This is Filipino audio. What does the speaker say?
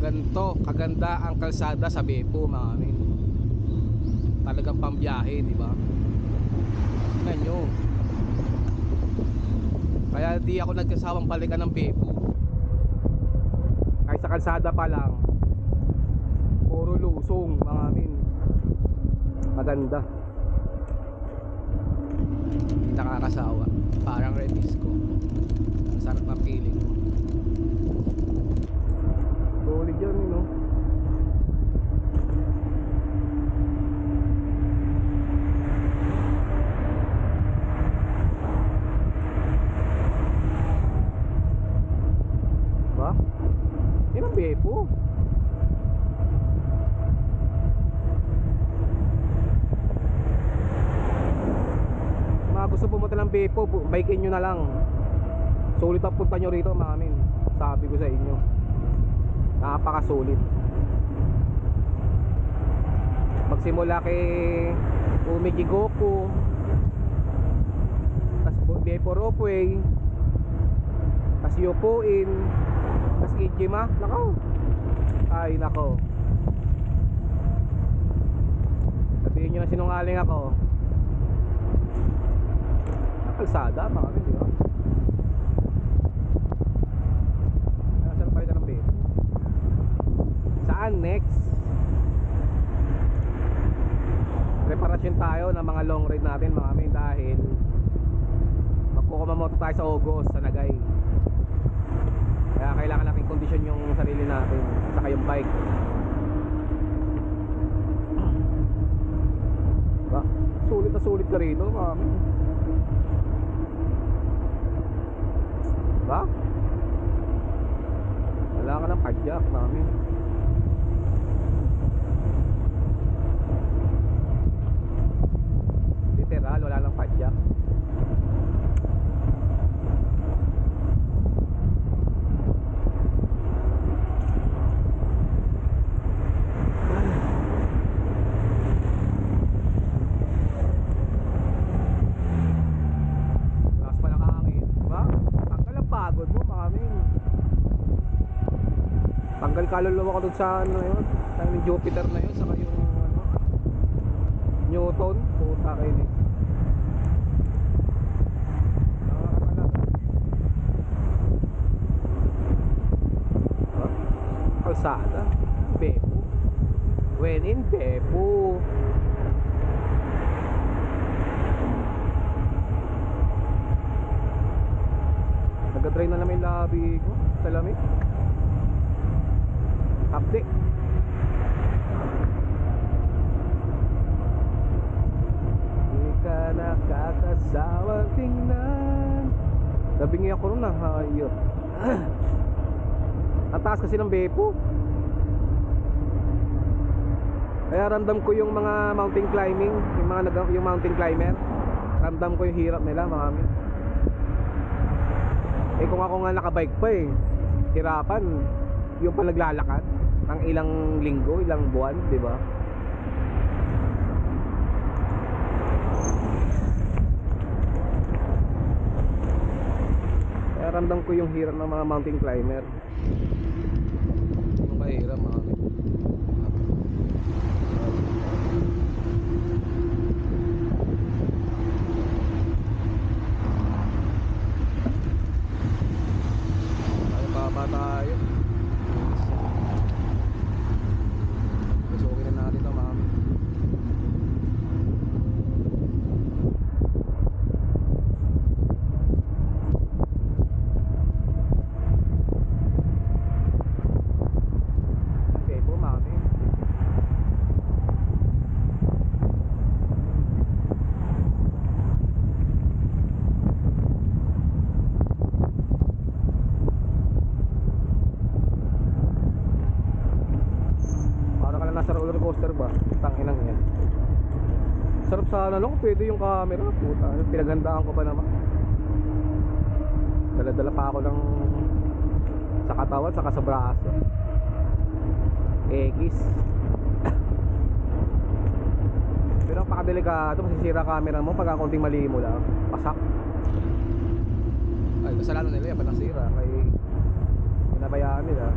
Ganto kaganda ang kalsada sa Beppo, mga amin. Talagang pambiyahe, di ba? Tingnan nyo. Kaya di ako nagsasawang balikan ng Beppo. Kahit sa kalsada pa lang, puro lusong, mga amin. Maganda. Hindi nakakasawa. Parang Repisco. Ang sarap ng feeling mo. Solid yun, no? Ba? Yan ang Beppo. Mga gusto pumunta ng Beppo, bikein nyo na lang. Sulit ang punta nyo rito, mga amin. Sabi ko sa inyo, napakasulit. Magsimula kay Umigigoku, tas Beppo Ropeway, tas Yopuin, tas Ijima. Nako. Ay nako. Sabihin nyo na sinungaling ako. Kalsada, mga amin, di ba? Nasaan pa rin ka ng Beppo? Saan next? Preparasyon tayo ng mga long ride natin, mga amin, dahil magkukumamoto tayo sa August sa Nagay. Kaya kailangan natin kondisyon yung sarili natin, saka yung bike. Diba? Sulit na sulit ka rito, mga amin. Diba? Wala ka ng padyak, namin. Literal, wala lang padyak. Lakas pa ng hangin, diba? Tanggal ang pagod mo, mami. Tanggal kaluluwa ko dun sa ano na yun, yung Jupiter na yun, saka yung ano, Newton. Puta kayo eh. Nakakatalaga. Huh? Kalsada Beppo. When in Beppo. Nag-dry na naman yung labi ko sa lamig. Update. Di ka nakakasawang tingnan. Nabingi ako rin na hayop. Ang taas kasi ng Beppo. Kaya ramdam ko yung mga mountain climbing, yung mountain climber. Ramdam ko yung hirap nila, mga amin. Eh kung ako nga nakabike pa eh, hirapan yung pa naglalakad ng ilang linggo, ilang buwan, di ba? Kaya ramdam ko yung hirap ng mga mountain climber. Yung kahirap, mga amin. Pa tayo. Pasukin na natin ito, mami. Okay po, mami. Nasa roller coaster ba? Tanginang yan. Sarap sana lang, pwede yung camera. Puta, pinaghandaan ko pa naman. Dala-dala pa ako ng sa katawan, saka sa braso. Egis. Pero ang pakadelikado, masisira camera mo pagka konting mali mo lang. Pasak. Ay, kasalanan nila yan, pa nasira. Kaya pinabayaan nila.